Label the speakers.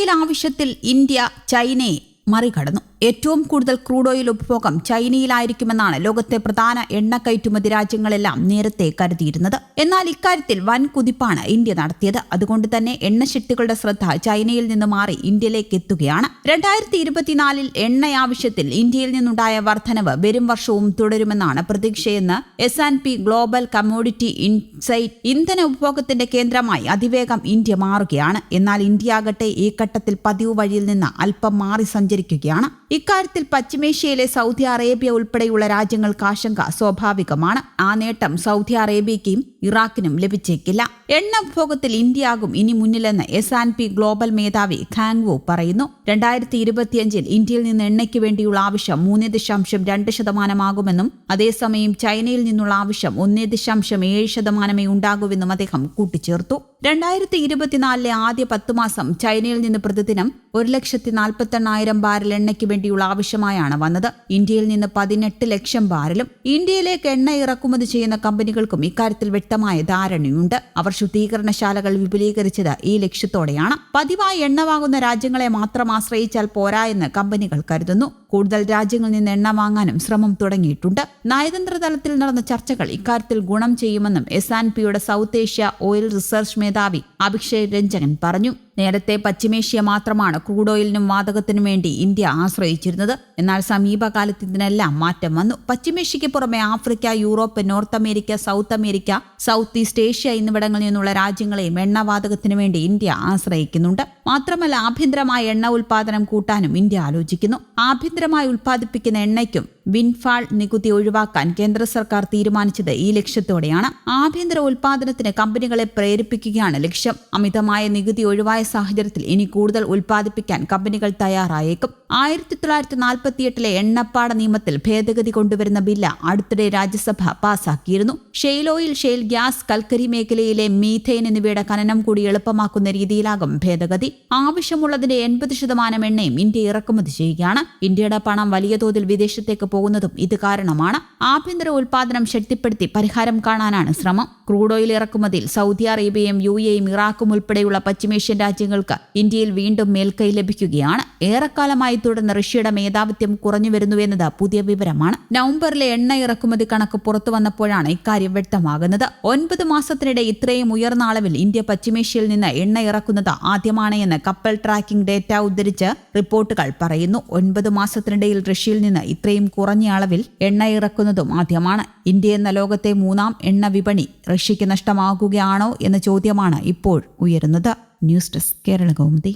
Speaker 1: Oil ആവശ്യത്തിൽ India ചൈനയെ മറികടന്നു. ഏറ്റവും കൂടുതൽ ക്രൂഡ് ഓയിൽ ഉപഭോഗം ചൈനയിലായിരിക്കുമെന്നാണ് ലോകത്തെ പ്രധാന എണ്ണ കയറ്റുമതി രാജ്യങ്ങളെല്ലാം നേരത്തെ കരുതിയിരുന്നത്. എന്നാൽ ഇക്കാര്യത്തിൽ വൻ കുതിപ്പാണ് ഇന്ത്യ നടത്തിയത്. അതുകൊണ്ട് തന്നെ എണ്ണശക്തികളുടെ ശ്രദ്ധ ചൈനയിൽ നിന്ന് മാറി ഇന്ത്യയിലേക്ക് എത്തുകയാണ്. 2024 എണ്ണ ആവശ്യത്തിൽ ഇന്ത്യയിൽ നിന്നുണ്ടായ വർധനവ് വരും വർഷവും തുടരുമെന്നാണ് പ്രതീക്ഷയെന്ന് S&P ഗ്ലോബൽ കമ്മോഡിറ്റി ഇൻസൈറ്റ്. ഇന്ധന ഉപഭോഗത്തിന്റെ കേന്ദ്രമായി അതിവേഗം ഇന്ത്യ മാറുകയാണ്. എന്നാൽ ഇന്ത്യ ആകട്ടെ ഈ ഘട്ടത്തിൽ പതിവ് വഴിയിൽ നിന്ന് അല്പം മാറി സഞ്ചരിക്കുകയാണ്. ഇക്കാര്യത്തിൽ പശ്ചിമേഷ്യയിലെ സൗദി അറേബ്യ ഉൾപ്പെടെയുള്ള രാജ്യങ്ങൾക്ക് ആശങ്ക സ്വാഭാവികമാണ്. ആ നേട്ടം സൗദി അറേബ്യയ്ക്കും ഇറാഖിനും ലഭിച്ചേക്കില്ല. എണ്ണ ഉപഭോഗത്തിൽ ഇന്ത്യയാകും ഇനി മുന്നിലെന്ന് S&P ഗ്ലോബൽ മേധാവി ഖാങ് വു പറയുന്നു. 2025 ഇന്ത്യയിൽ നിന്ന് എണ്ണയ്ക്ക് വേണ്ടിയുള്ള ആവശ്യം 3.2% അതേസമയം ചൈനയിൽ നിന്നുള്ള ആവശ്യം 1.7% ഉണ്ടാകുമെന്നും അദ്ദേഹം കൂട്ടിച്ചേർത്തു. 2024 ആദ്യ 10 മാസം ചൈനയിൽ നിന്ന് പ്രതിദിനം 1,48,000 ബാരൽ എണ്ണയ്ക്ക് വേണ്ടിയുള്ള ആവശ്യമായാണ് വന്നത്. ഇന്ത്യയിൽ നിന്ന് 18 ലക്ഷം ബാരലും. ഇന്ത്യയിലേക്ക് എണ്ണ ഇറക്കുമതി ചെയ്യുന്ന കമ്പനികൾക്കും ഇക്കാര്യത്തിൽ വ്യക്തമായ ധാരണയുണ്ട്. അവർ ശുദ്ധീകരണശാലകൾ വിപുലീകരിച്ചത് ഈ ലക്ഷ്യത്തോടെയാണ്. പതിവായി എണ്ണ വാങ്ങുന്ന രാജ്യങ്ങളെ മാത്രം ആശ്രയിച്ചാൽ പോരാ എന്ന് കമ്പനികൾ കരുതുന്നു. കൂടുതൽ രാജ്യങ്ങളിൽ നിന്ന് എണ്ണ വാങ്ങാനും ശ്രമം തുടങ്ങിയിട്ടുണ്ട്. നയതന്ത്ര തലത്തിൽ നടന്ന ചർച്ചകൾ ഇക്കാര്യത്തിൽ ഗുണം ചെയ്യുമെന്നും S&Pയുടെ സൗത്ത് ഏഷ്യ ഓയിൽ റിസർച്ച് മേധാവി അഭിഷേക് രഞ്ജൻ പറഞ്ഞു. നേരത്തെ പശ്ചിമേഷ്യ മാത്രമാണ് ക്രൂഡ് ഓയിലിനും വാതകത്തിനും വേണ്ടി ഇന്ത്യ ആശ്രയിച്ചിരുന്നത്. എന്നാൽ സമീപകാലത്ത് ഇതിനെല്ലാം മാറ്റം വന്നു. പശ്ചിമേഷ്യയ്ക്ക് പുറമെ Africa, Europe, north America, south America, south east Asia എന്നിവിടങ്ങളിൽ നിന്നുള്ള രാജ്യങ്ങളെയും എണ്ണവാതകത്തിനു വേണ്ടി ഇന്ത്യ ആശ്രയിക്കുന്നുണ്ട്. മാത്രമല്ല ആഭ്യന്തരമായ എണ്ണ ഉൽപാദനം കൂട്ടാനും ഇന്ത്യ ആലോചിക്കുന്നു. ആഭ്യന്തരമായി ഉൽപ്പാദിപ്പിക്കുന്ന എണ്ണയ്ക്കും വിൻഫാൾ നികുതി ഒഴിവാക്കാൻ കേന്ദ്ര സർക്കാർ തീരുമാനിച്ചത് ഈ ലക്ഷ്യത്തോടെയാണ്. ആഭ്യന്തര ഉൽപാദനത്തിന് കമ്പനികളെ പ്രേരിപ്പിക്കുകയാണ് ലക്ഷ്യം. അമിതമായ നികുതി ഒഴിവായ സാഹചര്യത്തിൽ ഇനി കൂടുതൽ ഉൽപ്പാദിപ്പിക്കാൻ കമ്പനികൾ തയ്യാറായേക്കും. 1948 എണ്ണപ്പാട നിയമത്തിൽ ഭേദഗതി കൊണ്ടുവരുന്ന ബില്ല് അടുത്തിടെ രാജ്യസഭ പാസാക്കിയിരുന്നു. ഷെയിൽ ഓയിൽ, ഷെയിൽ ഗ്യാസ്, കൽക്കരി മേഖലയിലെ മീഥെയ്ൻ എന്നിവയുടെ ഖനനം കൂടി എളുപ്പമാക്കുന്ന രീതിയിലാകും ഭേദഗതി. ആവശ്യമുള്ളതിന്റെ 80% എണ്ണയും ഇന്ത്യ ഇറക്കുമതി ചെയ്യുകയാണ്. ഇന്ത്യയുടെ പണം വലിയ തോതിൽ വിദേശത്തേക്ക് പോകുന്നതും ഇത് കാരണമാണ്. ആഭ്യന്തര ഉൽപാദനം ശക്തിപ്പെടുത്തി പരിഹാരം കാണാനാണ് ശ്രമം. ക്രൂഡ് ഓയിൽ ഇറക്കുമതിയിൽ സൗദി അറേബ്യയും UAEയും ഇറാഖും ഉൾപ്പെടെയുള്ള പശ്ചിമേഷ്യൻ രാജ്യങ്ങൾക്ക് ഇന്ത്യയിൽ വീണ്ടും മേൽക്കൈ ലഭിക്കുകയാണ്. ഏറെക്കാലമായി തുടർന്ന് റഷ്യയുടെ മേധാവിത്വം കുറഞ്ഞു വരുന്നുവെന്നത് പുതിയ വിവരമാണ്. നവംബറിലെ എണ്ണ ഇറക്കുമതി കണക്ക് പുറത്തു വന്നപ്പോഴാണ് ഇക്കാര്യം വ്യക്തമാകുന്നത്. 9 മാസത്തിനിടെ ഇത്രയും ഉയർന്ന അളവിൽ ഇന്ത്യ പശ്ചിമേഷ്യയിൽ നിന്ന് എണ്ണ ഇറക്കുന്നത് ആദ്യമാണ് എന്ന് കപ്പൽ ട്രാക്കിംഗ് ഡേറ്റ ഉദ്ധരിച്ച് റിപ്പോർട്ടുകൾ പറയുന്നു. 9 മാസത്തിനിടയിൽ റഷ്യയിൽ നിന്ന് ഇത്രയും കുറഞ്ഞ അളവിൽ എണ്ണ ഇറക്കുന്നതും ആദ്യമാണ്. ഇന്ത്യ എന്ന ലോകത്തെ 3ാം എണ്ണ വിപണി റഷ്യയ്ക്ക് നഷ്ടമാകുകയാണോ എന്ന ചോദ്യമാണ് ഇപ്പോൾ ഉയരുന്നത്. News desk Kerala Kaumudi.